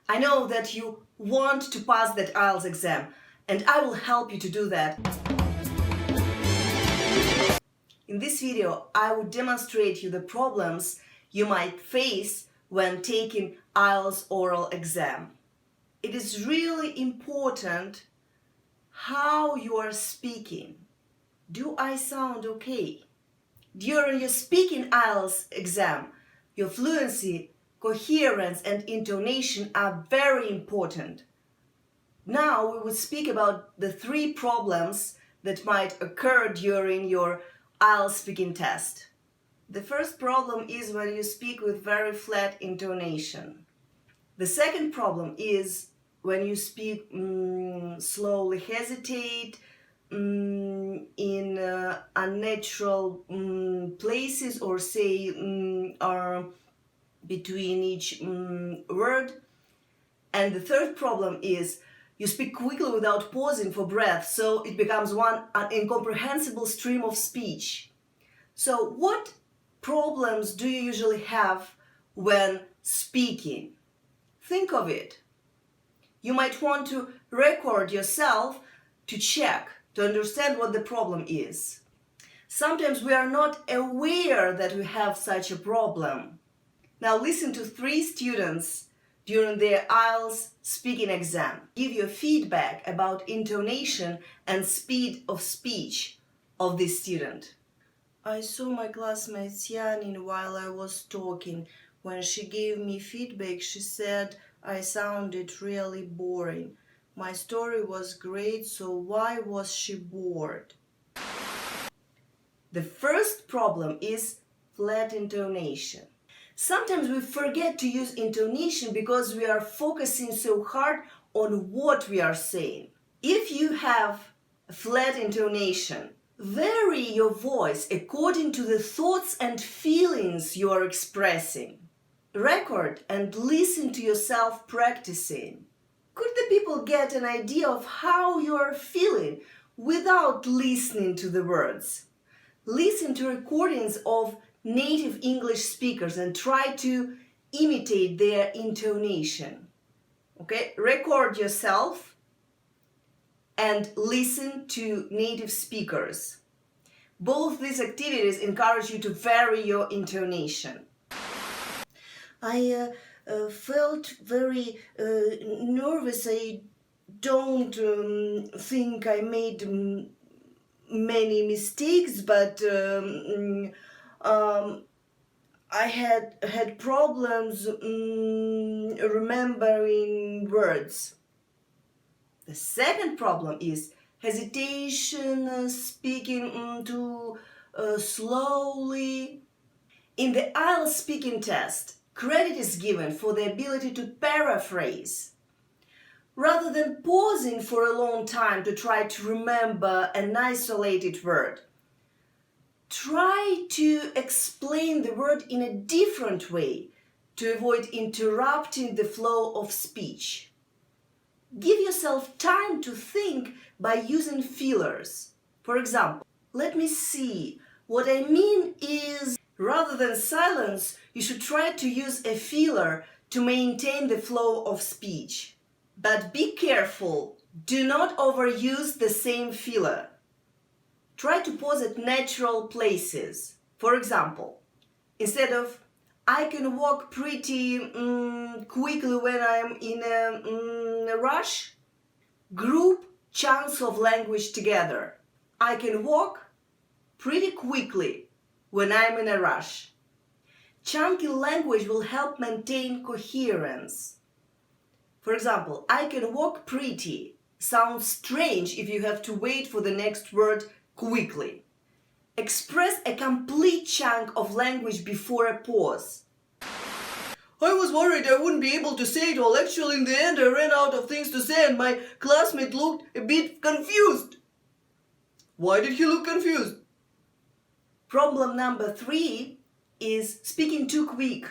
I know that you want to pass that IELTS exam, and I will help you to do that. In this video, I will demonstrate you the problems you might face when taking IELTS oral exam. It is really important how you are speaking. Do I sound okay? During your speaking IELTS exam, your fluency, coherence, and intonation are very important. Now we will speak about the 3 problems that might occur during your IELTS speaking test. The first problem is when you speak with very flat intonation. The second problem is when you speak slowly hesitate, in unnatural places, or say are between each word. And the third problem is you speak quickly without pausing for breath, so it becomes an incomprehensible stream of speech. So what problems do you usually have when speaking? Think of it. You might want to record yourself to check, to understand what the problem is. Sometimes we are not aware that we have such a problem. Now listen to 3 students during their IELTS speaking exam. Give your feedback about intonation and speed of speech of this student. I saw my classmate yawning while I was talking. When she gave me feedback, she said I sounded really boring. My story was great, so why was she bored? The first problem is flat intonation. Sometimes we forget to use intonation because we are focusing so hard on what we are saying. If you have a flat intonation, vary your voice according to the thoughts and feelings you are expressing. Record and listen to yourself practicing. Could the people get an idea of how you are feeling without listening to the words? Listen to recordings of native English speakers and try to imitate their intonation. Okay? Record yourself and listen to native speakers. Both these activities encourage you to vary your intonation. I felt very nervous. I don't think I made many mistakes, but I had problems remembering words. The second problem is hesitation, speaking too slowly. In the IELTS speaking test, credit is given for the ability to paraphrase. Rather than pausing for a long time to try to remember an isolated word, try to explain the word in a different way to avoid interrupting the flow of speech. Give yourself time to think by using fillers. For example, let me see. What I mean is, rather than silence, you should try to use a filler to maintain the flow of speech. But be careful, do not overuse the same filler. Try to pause at natural places. For example, instead of I can walk pretty quickly when I'm in a rush, group chunks of language together. I can walk pretty quickly when I'm in a rush. Chunky language will help maintain coherence. For example, I can walk pretty sounds strange if you have to wait for the next word quickly. Express a complete chunk of language before a pause. I was worried I wouldn't be able to say it all. Actually, in the end, I ran out of things to say and my classmate looked a bit confused. Why did he look confused? Problem number 3 is speaking too quick.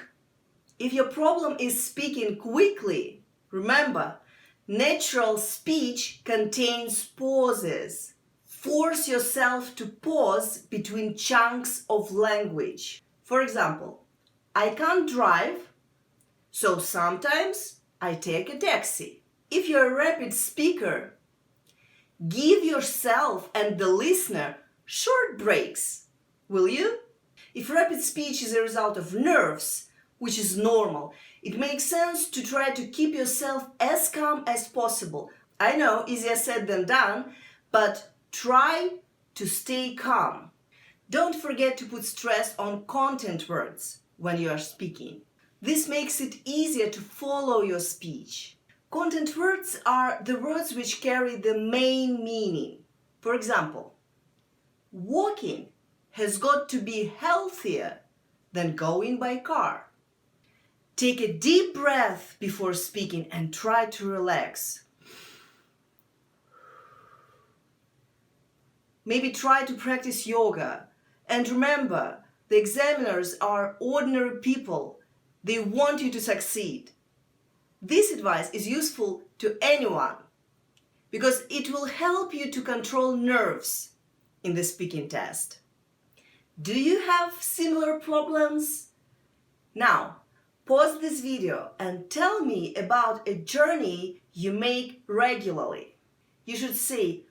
If your problem is speaking quickly, remember, natural speech contains pauses. Force yourself to pause between chunks of language. For example, I can't drive, so sometimes I take a taxi. If you're a rapid speaker, give yourself and the listener short breaks, will you? If rapid speech is a result of nerves, which is normal, it makes sense to try to keep yourself as calm as possible. I know, easier said than done, but try to stay calm. Don't forget to put stress on content words when you are speaking. This makes it easier to follow your speech. Content words are the words which carry the main meaning. For example, walking has got to be healthier than going by car. Take a deep breath before speaking and try to relax. Maybe try to practice yoga. And remember, the examiners are ordinary people. They want you to succeed. This advice is useful to anyone because it will help you to control nerves in the speaking test. Do you have similar problems? Now, pause this video and tell me about a journey you make regularly. You should say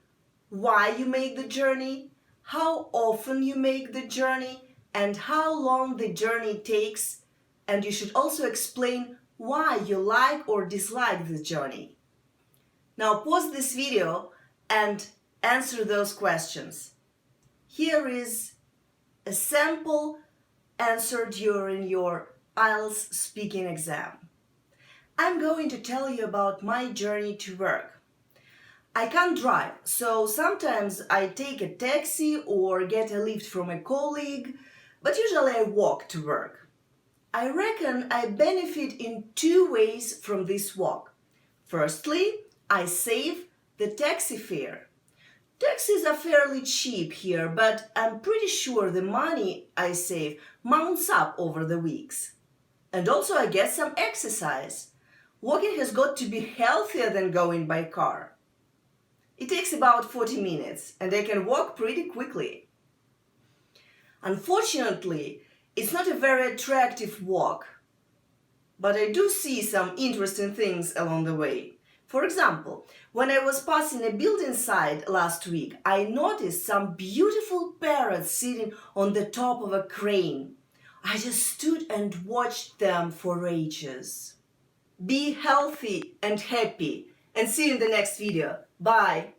why you make the journey, how often you make the journey, and how long the journey takes, and you should also explain why you like or dislike the journey. Now pause this video and answer those questions. Here is a sample answer during your IELTS speaking exam. I'm going to tell you about my journey to work. I can't drive, so sometimes I take a taxi or get a lift from a colleague, but usually I walk to work. I reckon I benefit in two ways from this walk. Firstly, I save the taxi fare. Taxis are fairly cheap here, but I'm pretty sure the money I save mounts up over the weeks. And also I get some exercise. Walking has got to be healthier than going by car. It takes about 40 minutes and I can walk pretty quickly. Unfortunately, it's not a very attractive walk, but I do see some interesting things along the way. For example, when I was passing a building site last week, I noticed some beautiful parrots sitting on the top of a crane. I just stood and watched them for ages. Be healthy and happy, and see you in the next video. Bye.